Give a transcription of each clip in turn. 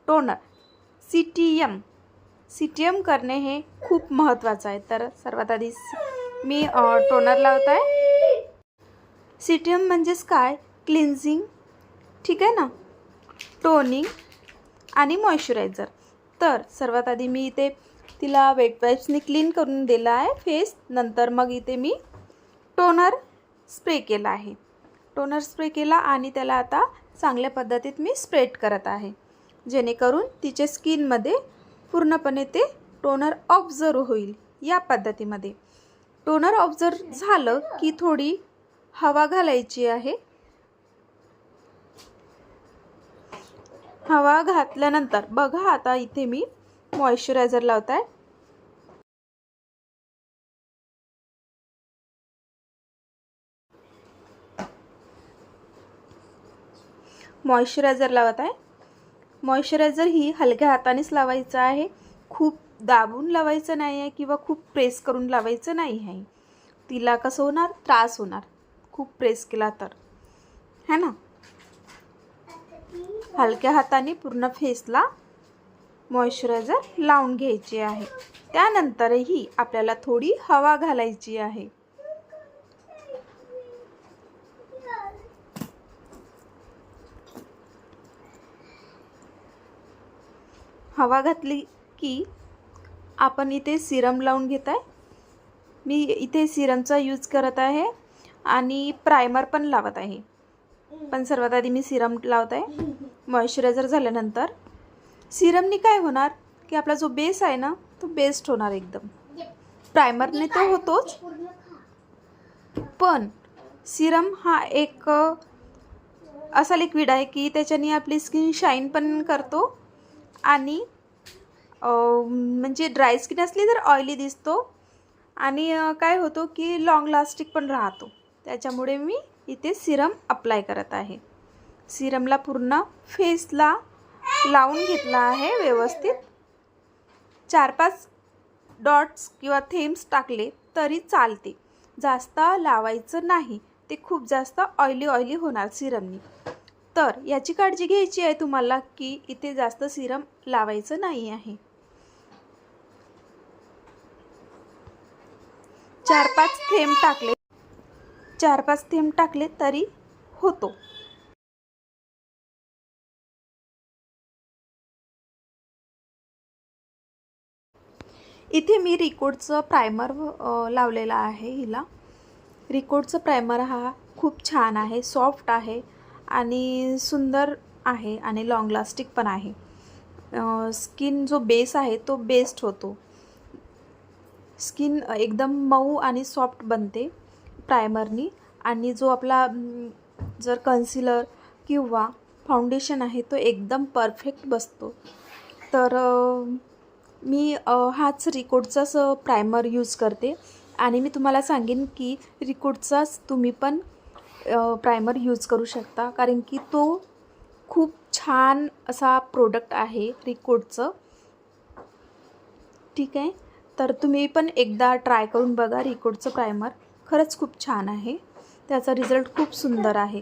Toner C T M करणे हे खूप महत्त्वाचं आहे. तर सर्वात आधी मी टोनर लावत आहे. सी टी एम म्हणजेच काय, क्लिन्झिंग, ठीक आहे ना, टोनिंग आणि मॉइश्चरायझर. तर सर्वात आधी मी इथे तिला वेट वाईप्सने क्लीन करून दिला आहे फेस. नंतर मग इथे मी टोनर स्प्रे केला आहे. टोनर स्प्रे केला आणि त्याला आता चांगल्या पद्धतीत मी स्प्रेड करत आहे, जेणेकरून तिच्या स्किनमध्ये पूर्णपणे ते टोनर ऑब्झर्व होईल. या पद्धतीमध्ये टोनर ऑब्झर्व झालं की थोडी हवा घालायची आहे. हवा घातल्यानंतर बघा आता इथे मी मॉइश्चरायझर लावत आहे. मॉइश्चरायझर लावत आहे. मॉइश्चरायझर ही हलक्या हातानेच लावायचं आहे. खूप दाबून लावायचं नाही आहे किंवा खूप प्रेस करून लावायचं नाही आहे. तिला कसं होणार, त्रास होणार खूप प्रेस केला तर, है ना. हलक्या हाताने पूर्ण फेसला मॉइश्चरायझर लावून घ्यायचे आहे. त्यानंतरही आपल्याला थोडी हवा घालायची आहे. हवा घातली की आपण इथे सिरम लावून घेत आहे. मी इथे सिरमचा यूज करत आहे आणि प्रायमर पण लावत आहे. पण सर्वात आधी मी सिरम लावत आहे. मॉइश्चरायझर झाल्यानंतर सिरमनी काय होणार की आपला जो बेस आहे ना, तो बेस्ट होणार एकदम. प्रायमरने तो होतोच, पण सिरम हा एक असा लिक्विड आहे की त्याच्याने आपली स्किन शाईन पण करतो आणि म्हणजे ड्राय स्किन असली तर ऑइली दिसतो आणि काय होतो की लॉंग लास्टिक पण राहतो. त्याच्यामुळे मी इथे सिरम अप्लाय करत आहे. सिरमला पूर्ण फेसला लावून घेतला आहे व्यवस्थित. 4-5 डॉट्स किंवा थेम्स टाकले तरी चालते. जास्त लावायचं नाही, ते खूप जास्त ऑइली होणार सिरमनी. तर याची काळजी घ्यायची आहे तुम्हाला की इथे जास्त सिरम लावायचं नाही आहे. 4-5 थेंब टाकले तरी होतो. इथे मी रिकोडचं प्रायमर लावलेला आहे हिला. रिकोडचं प्रायमर हा खूप छान आहे, सॉफ्ट आहे आणि सुंदर आहे आणि लॉंग लास्टिक पण आहे. स्किन जो बेस आहे तो बेस्ट होतो. स्किन एकदम मऊ आणि सॉफ्ट बनते प्रायमरनी. आणि जो आपला जर कन्सिलर किंवा फाउंडेशन आहे तो एकदम परफेक्ट बसतो. तर मी हाच रिकोडचाच प्रायमर यूज करते आणि मी तुम्हाला सांगेन की रिकोडचाच तुम्ही पण प्रायमर यूज करू शकता, कारण की तो खूप छान असा प्रोडक्ट आहे रिकोडचं, ठीक आहे. तर तुम्ही पण एकदा ट्राय करून बघा. रिकोडचं प्रायमर खरंच खूप छान आहे, त्याचा रिझल्ट खूप सुंदर आहे.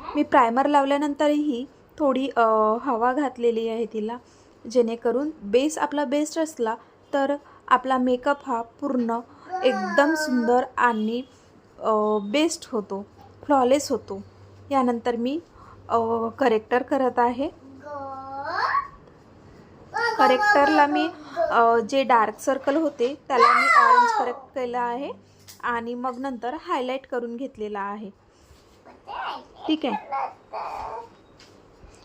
मी प्रायमर लावल्यानंतरही थोडी हवा घातलेली आहे तिला, जेणेकरून बेस आपला बेस्ट असला तर आपला मेकअप हा पूर्ण एकदम सुंदर आणि बेस्ट होतो, फ्लॉलेस होतो. यानंतर मी करेक्टर करत आहे. करेक्टरला मी जे डार्क सर्कल होते त्याला मी ऑरेंज करेक्ट केला आहे आणि मग नंतर हायलाईट करून घेतलेला आहे, ठीक आहे.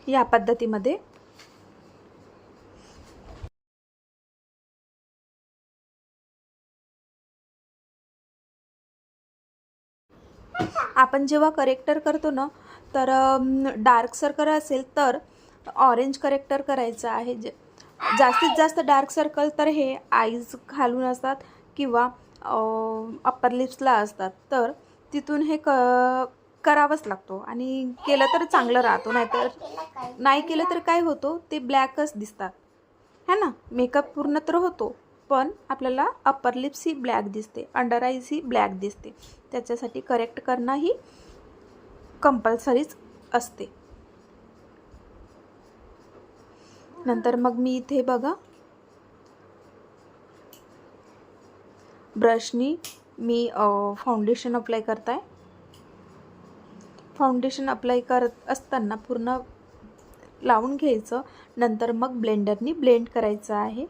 या पद्धतीमध्ये आपण जेव्हा करेक्टर करतो ना, तर डार्क सर्कल असेल तर ऑरेंज करेक्टर करायचं आहे. जास्तीत जास्त डार्क सर्कल तर हे आईज खालून असतात किंवा अप्पर लिप्सला असतात, तर तिथून हे करावंच लागतो आणि केलं तर चांगलं राहतो. नाही केलं तर काय होतो, ते ब्लॅकच दिसतात, है ना. मेकअप पूर्ण तर होतो, पण आपल्याला अप्पर लिप्स ही ब्लॅक दिसते, अंडर आईज ही ब्लॅक दिसते. त्याच्यासाठी करेक्ट करणं ही कंपल्सरीच असते. नंतर मग मी इथे बघा ब्रशनी मी फाउंडेशन अप्लाय करताय. फाउंडेशन अप्लाय करत असताना पूर्ण लावून घ्यायचं. नंतर मग ब्लेंडरनी ब्लेंड करायचं आहे.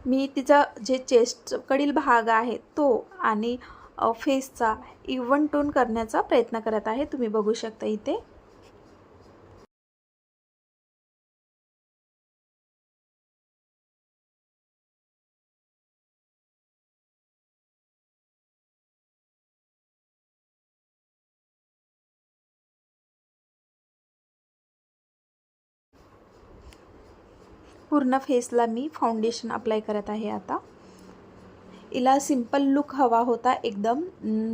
मी तिचा जे चेस्टकडील भाग आहे तो आणि फेसचा इवन टोन करण्याचा प्रयत्न करत आहे. तुम्ही बघू शकता इथे. पूर्ण फेसला मी फाउंडेशन अप्लाय करत आहे. आता हिला सिंपल लुक हवा होता एकदम,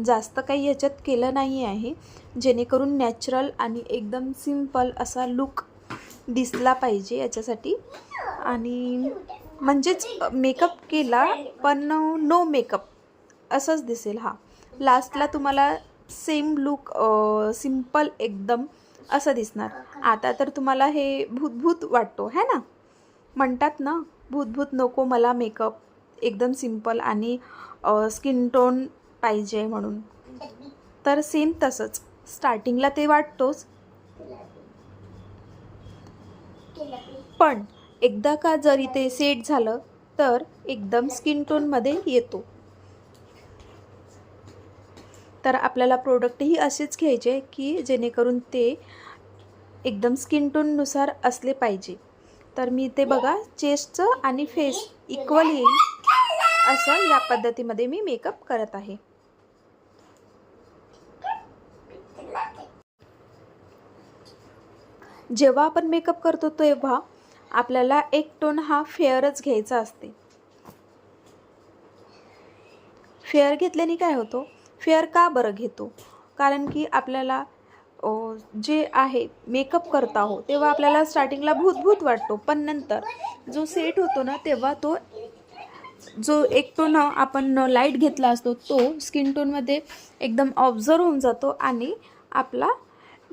जास्त काही याच्यात केलं नाही आहे, जेणेकरून नॅचरल आणि एकदम सिंपल असा लुक दिसला पाहिजे याच्यासाठी. आणि म्हणजेच मेकअप केला पण नो मेकअप असंच दिसेल. हा लास्टला तुम्हाला सेम लुक सिंपल एकदम असं दिसणार. आता तर तुम्हाला हे भूतभूत वाटतो है ना, म्हणतात ना भूतभूत नको मला मेकअप, एकदम सिंपल आणि स्किन टोन पाहिजे म्हणून. तर सेम तसंच स्टार्टिंगला ते वाटतोच, पण एकदा का जरी ते सेट झालं तर एकदम स्किन टोनमध्ये येतो. तर आपल्याला प्रोडक्टही असेच घ्यायचे की जेणेकरून ते एकदम स्किन टोननुसार असले पाहिजे. तर मी ते बघा चेस्टचं आणि फेस इक्वल येईल असं या पद्धतीमध्ये मी मेकअप करत आहे. जेव्हा आपण मेकअप करतो तेव्हा आपल्याला एक टोन हा फेअरच घ्यायचा असते. फेअर घेतल्याने काय होतो, फेअर का बरं घेतो, कारण की आपल्याला जे आहे मेकअप करता हो तेव्हा आपल्याला स्टार्टिंगला भूतभूत वाटतो, पण नंतर जो सेट होतो ना तेव्हा तो जो एक टोन आपण लाईट घेतला असतो तो स्किन टोनमध्ये एकदम ऑब्झर्व होऊन जातो आणि आपला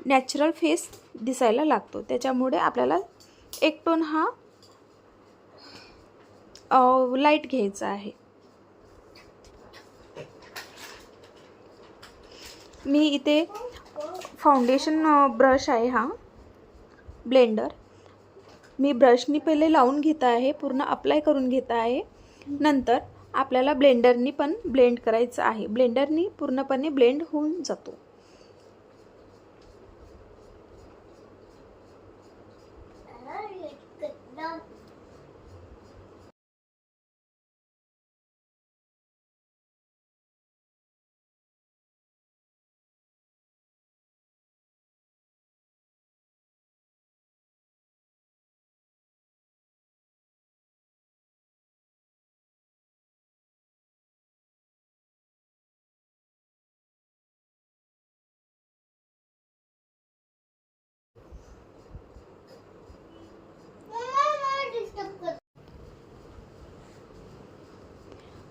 नॅचरल फेस दिसायला लागतो. त्याच्यामुळे आपल्याला एक टोन हा लाईट घ्यायचा आहे. मी इथे फाउंडेशन ब्रश आहे, हा ब्लेंडर मी ब्रशनी पहिले लावून घेत आहे, पूर्ण अप्लाय करून घेत आहे. नंतर आपल्याला ब्लेंडरनी पण ब्लेंड करायचं आहे. ब्लेंडरनी पूर्णपणे ब्लेंड होऊन जातो.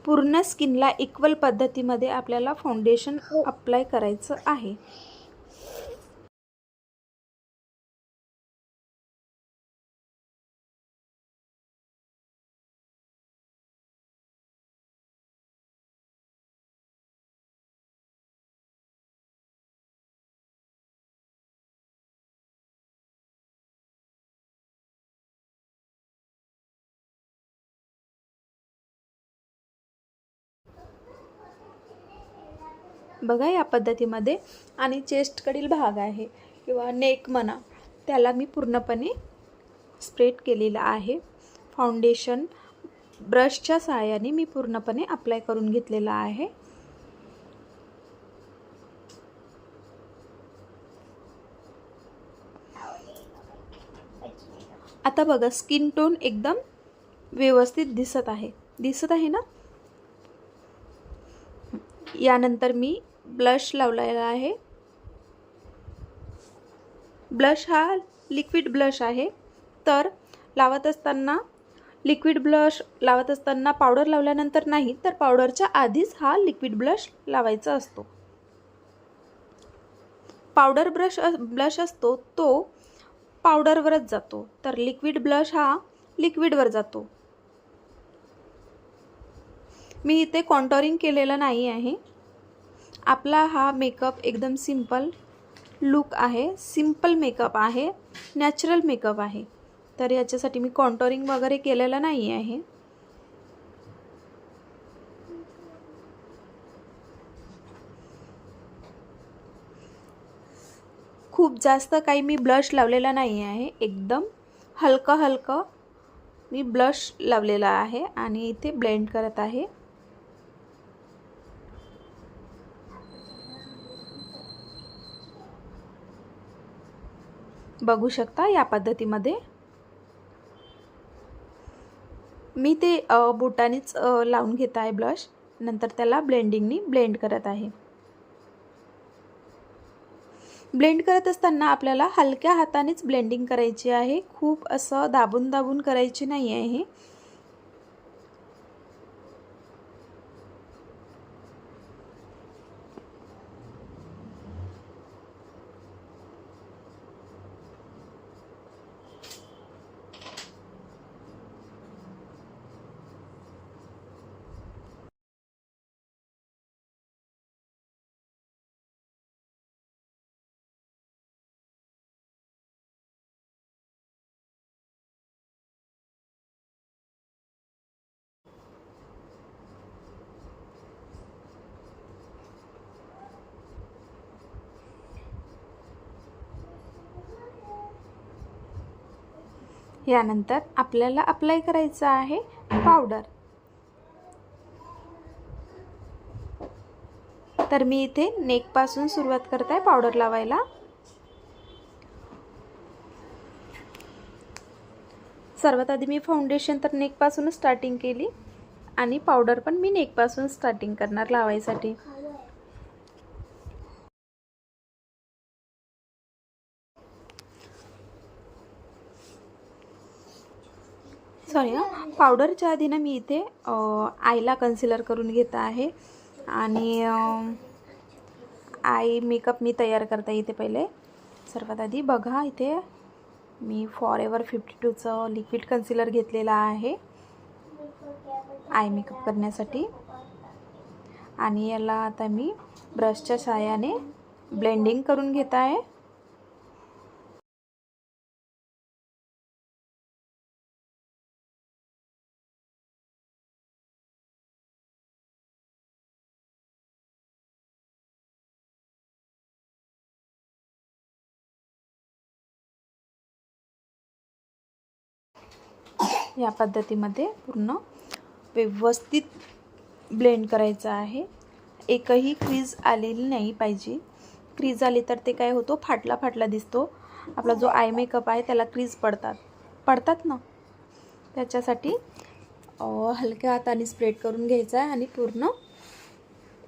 पूर्ण स्किनला इक्वल पद्धतीमध्ये आपल्याला फाउंडेशन अप्लाय करायचं आहे. बघा या पद्धतीमध्ये. आणि चेस्टकडील भाग आहे किंवा नेक म्हणा त्याला मी पूर्णपणे स्प्रेड केलेला आहे. फाउंडेशन ब्रशच्या सहाय्याने मी पूर्णपणे अप्लाय करून घेतलेला आहे. आता बघा स्किन टोन एकदम व्यवस्थित दिसत आहे ना. यानंतर मी ब्लश लावलेला आहे. ब्लश हा लिक्विड ब्लश आहे, तर लावत असताना लिक्विड ब्लश लावत असताना पावडर लावल्यानंतर नाही, तर पावडरच्या आधीच हा लिक्विड ब्लश लावायचा असतो. पावडर ब्लश असतो तो पावडरवरच जातो, तर लिक्विड ब्लश हा लिक्विडवर जातो. मी इथे कॉन्टोरिंग केलेलं नाही आहे. आपला हा मेकअप एकदम सिंपल लुक आहे, सिंपल मेकअप आहे, नॅचरल मेकअप आहे. तर याच्यासाठी मी कॉन्टोरिंग वगैरे केलेलं नाही आहे. खूप जास्त काही मी ब्लश लावलेला नाही आहे, एकदम हलकं हलकं मी ब्लश लावलेला आहे आणि इथे ब्लेंड करत आहे. बघू शकता या पद्धतीमध्ये मी ते बोटानेच लावून घेत आहे ब्लश, नंतर त्याला ब्लेंडिंगनी ब्लेंड करत आहे. ब्लेंड करत असताना आपल्याला हलक्या हातानेच ब्लेंडिंग करायची आहे, खूप असं दाबून दाबून करायची नाही आहे. यानंतर आपल्याला अप्लाय करायचं आहे पावडर. तर मी इथे नेकपासून सुरुवात करत आहे पावडर लावायला. सर्वात आधी मी फाउंडेशन तर नेकपासूनच स्टार्टिंग केली आणि पावडर पण मी नेकपासून स्टार्टिंग करणार लावायसाठी. सॉरी पावडरच्या आधी ना मी इथे आयला कन्सिलर करून घेत आहे आणि आय मेकअप मी तयार करता इथे पहिले. सर्वात आधी बघा इथे मी फॉरएवर 52चं लिक्विड कन्सिलर घेतलेला आहे आय मेकअप करण्यासाठी आणि याला आता मी ब्रशच्या सहाय्याने ब्लेंडिंग करून घेत आहे. या पद्धतीमध्ये पूर्ण व्यवस्थित ब्लेंड करायचं आहे. एकही क्रीज आलेली नाही पाहिजे. क्रीज आली तर ते काय होतो, फाटला फाटला दिसतो. आपला जो आय मेकअप आहे त्याला क्रीज पडतात ना, त्याच्यासाठी हलक्या हाताने स्प्रेड करून घ्यायचा आहे आणि पूर्ण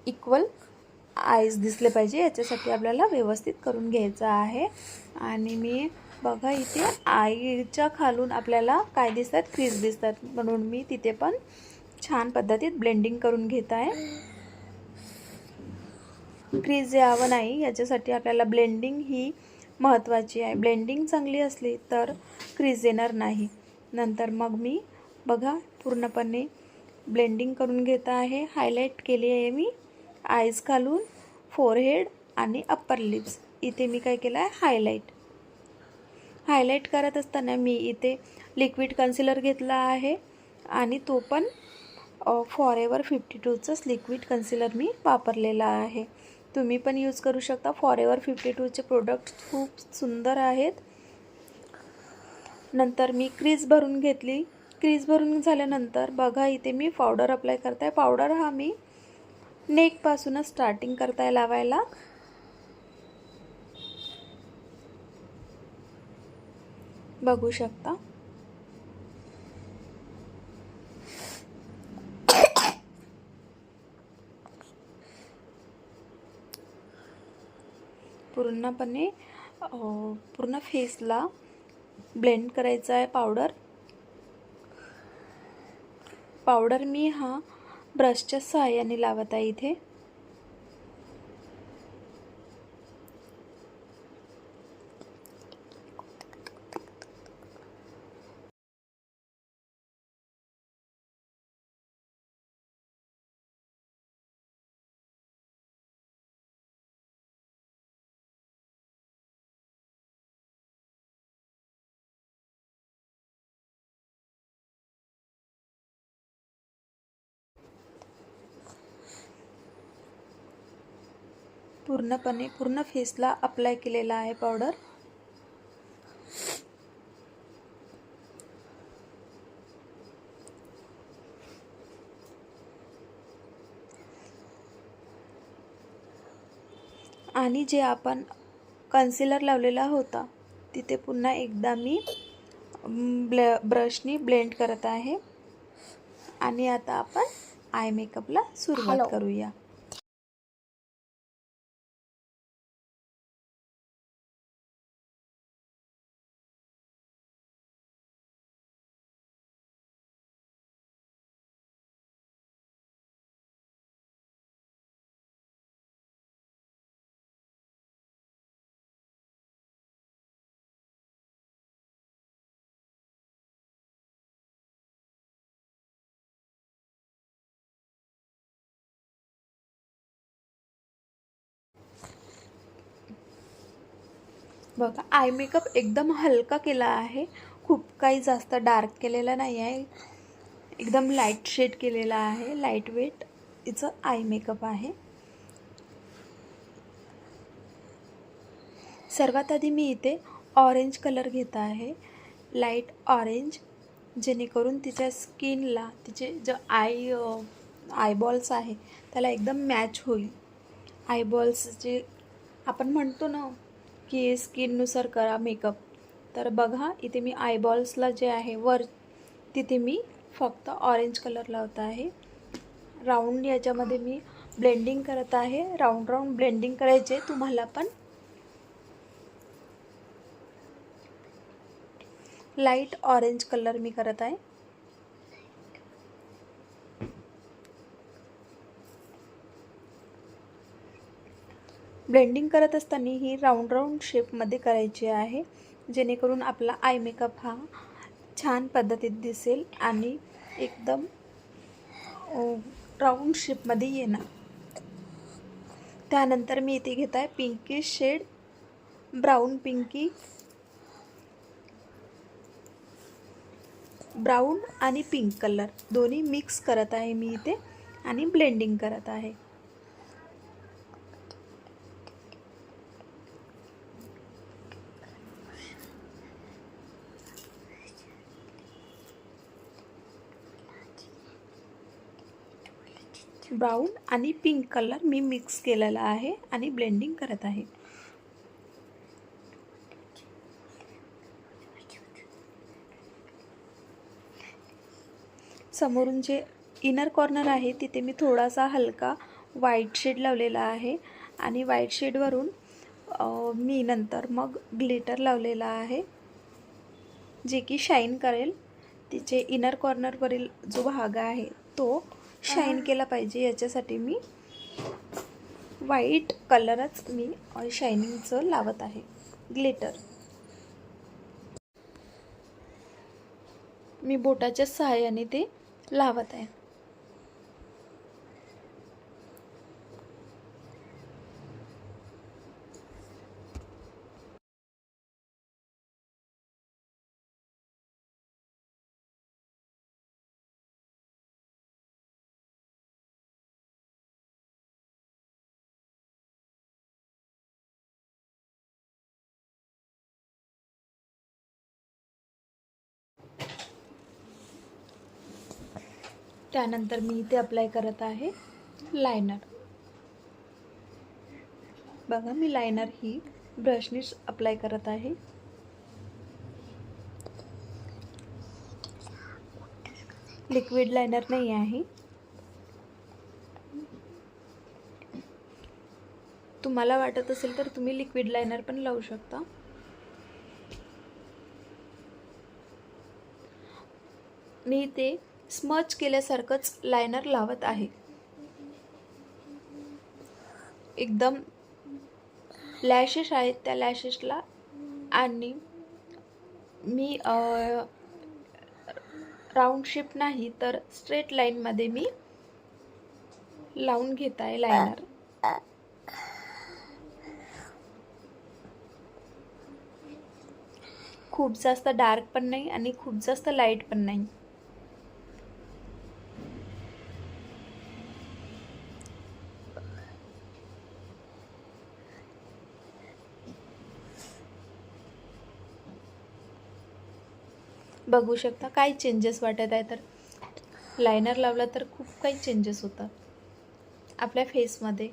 इक्वल आईज दिसले पाहिजे, याच्यासाठी आपल्याला व्यवस्थित करून घ्यायचं आहे. आणि मी बघा इथे आईच्या खालून आपल्याला काय दिसतात, क्रीज दिसतात, म्हणून मी तिथे पण छान पद्धतीत ब्लेंडिंग करून घेत आहे. क्रीज यावं नाही याच्यासाठी आपल्याला ब्लेंडिंग ही महत्त्वाची आहे. ब्लेंडिंग चांगली असली तर क्रीज येणार नाही. नंतर मग मी बघा पूर्णपणे ब्लेंडिंग करून घेत आहे. हायलाईट केली आहे मी आईज खालून, फोरहेड आणि अप्पर लिप्स. इथे मी काय केलं आहे, हायलाईट करत असताना मी इथे लिक्विड कन्सिलर घेतला आहे आणि तो पण फॉरएवर 52चंच लिक्विड कन्सिलर मी वापरलेला आहे. तुम्ही पण यूज करू शकता. फॉरएवर 52चे प्रोडक्ट्स खूप सुंदर आहेत. नंतर मी क्रीज भरून घेतली. क्रीज भरून झाल्यानंतर बघा इथे मी पावडर अप्लाय करत आहे. पावडर हा मी नेकपासूनच स्टार्टिंग करत आहे लावायला. बघू शकता पूर्णपणे पूर्ण फेसला ब्लेंड करायचं आहे पावडर. पावडर मी हा ब्रशच्या सहाय्याने लावत आहे इथे. पूर्ण फेसला अप्लाय केलेला आहे पावडर. आणि जे आपण कन्सिलर लावलेला होता तिथे पुन्हा एकदा मी ब्रशनी ब्लेंड करत आहे. आणि आता आपण आय मेकअपला सुरुवात करूया. बघा, आय मेकअप एकदम हलका केला आहे. खूप काही जास्त डार्क केलेला नाही आहे. एकदम लाईट शेड केलेला आहे. लाईट वेट इचं आय मेकअप आहे. सर्वात आधी मी इथे ऑरेंज कलर घेत आहे, लाईट ऑरेंज, जेणेकरून तिच्या स्किनला तिचे जो आयबॉल्स आहे त्याला एकदम मॅच होईल. आयबॉल्स जे आपण म्हणतो ना की स्किननुसार करा मेकअप, तर बघा इथे मी आयबॉल्सला जे आहे वर तिथे मी फक्त ऑरेंज कलर लावत आहे. राऊंड याच्यामध्ये मी ब्लेंडिंग करत आहे. राऊंड ब्लेंडिंग करायचे तुम्हाला पण. लाईट ऑरेंज कलर मी करत आहे. ब्लेंडिंग करत असताना ही राऊंड शेपमध्ये करायची आहे, जेणेकरून आपला आय मेकअप हा छान पद्धतीत दिसेल आणि एकदम राऊंड शेपमध्ये येणार. त्यानंतर मी इथे घेत आहे pinky shade, brown pinky, brown आणि पिंक कलर दोन्ही मिक्स करत आहे मी इथे आणि ब्लेंडिंग करत आहे. ब्राऊन आणि पिंक कलर मी मिक्स केलेला आहे आणि ब्लेंडिंग करत आहे. समोरून जे इनर कॉर्नर आहे तिथे मी थोडासा हलका व्हाईट शेड लावलेला आहे आणि व्हाईट शेडवरून मी नंतर मग ग्लिटर लावलेला आहे, जे की शाईन करेल. तिचे इनर कॉर्नरवरील जो भाग आहे तो शाईन केला पाहिजे, याच्यासाठी मी व्हाईट कलरच मी शायनिंगचं लावत आहे, ग्लिटर. मी बोटाच्या सहाय्याने ते लावत आहे. त्यानंतर मी इथे अप्लाय करत आहे लायनर. बघा, मी लायनर ही ब्रशने अप्लाय करत आहे. लिक्विड लायनर नाही आहे. तुम्हाला वाटत असेल तर तुम्ही लिक्विड लायनर पण लावू शकता. मी ते स्मच केल्यासारखंच लायनर लावत आहे. एकदम लॅशेस आहेत त्या लॅशेसला आणि मी राऊंड शेप नाही तर स्ट्रेट लाईनमध्ये मी लावून घेत आहे लायनर. खूप जास्त डार्क पण नाही आणि खूप जास्त लाईट पण नाही. बघू शकता काय चेंजेस वाटत आहे. तर लायनर लावला तर खूप काही चेंजेस होतात आपल्या फेसमध्ये.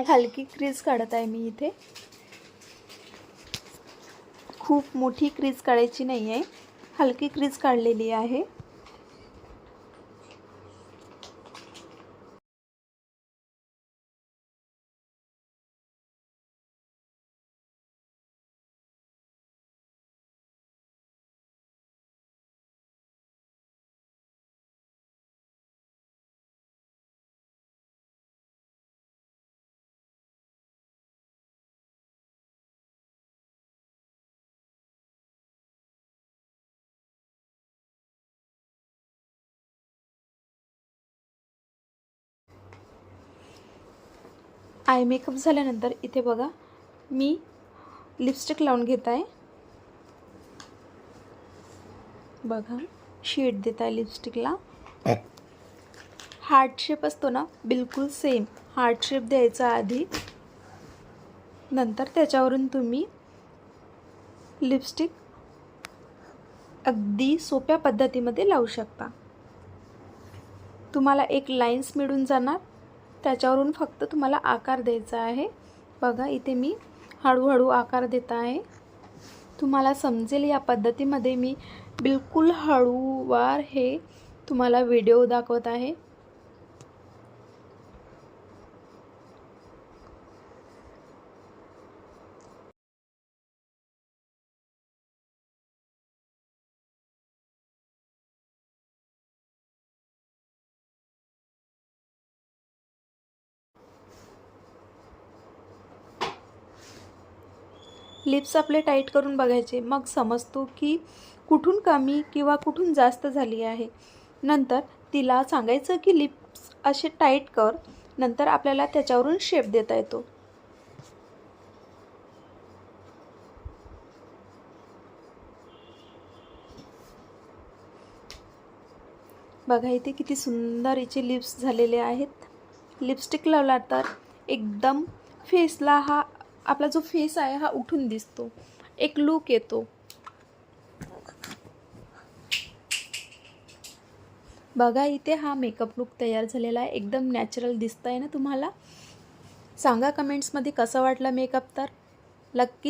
हलकी क्रीज काढत आहे मी इथे. खूप मोठी क्रीज काढायची नाही आहे, हलकी क्रीज काढलेली आहे. आय मेकअप झाल्यानंतर इथे बघा मी लिपस्टिक लावून घेत आहे. बघा शेड देत आहे लिपस्टिकला. हार्ट शेप असतो ना, बिलकुल सेम हार्ट शेप द्यायचा आधी, नंतर त्याच्यावरून तुम्ही लिपस्टिक अगदी सोप्या पद्धतीमध्ये लावू शकता. तुम्हाला एक लाईन्स मिळून जाणार, त्याच्यावरून फक्त तुम्हाला आकार द्यायचा आहे. बघा इथे मी हळूहळू आकार देत आहे. तुम्हाला समजेल या पद्धतीमध्ये मी बिलकुल हळूवार हे तुम्हाला व्हिडिओ दाखवत आहे. लिप्स आपले टाईट करून बघायचे, मग समजतो की कुठून कमी किंवा कुठून जास्त झाली आहे. नंतर तिला सांगायचं की लिप्स असे टाईट कर, नंतर आपल्याला त्याच्यावरून शेप देता येतो. बघा इथे किती सुंदर हिचे लिप्स झालेले आहेत. लिपस्टिक लावला तर एकदम फेसला हा आपला जो फेस आहे हा उठून दिसतो, एक लुक येतो. बघा इथे हा मेकअप लुक तयार झालेला आहे. एकदम नॅचरल दिसत आहे ना तुम्हाला. सांगा कमेंट्समध्ये कसा वाटला मेकअप. तर नक्की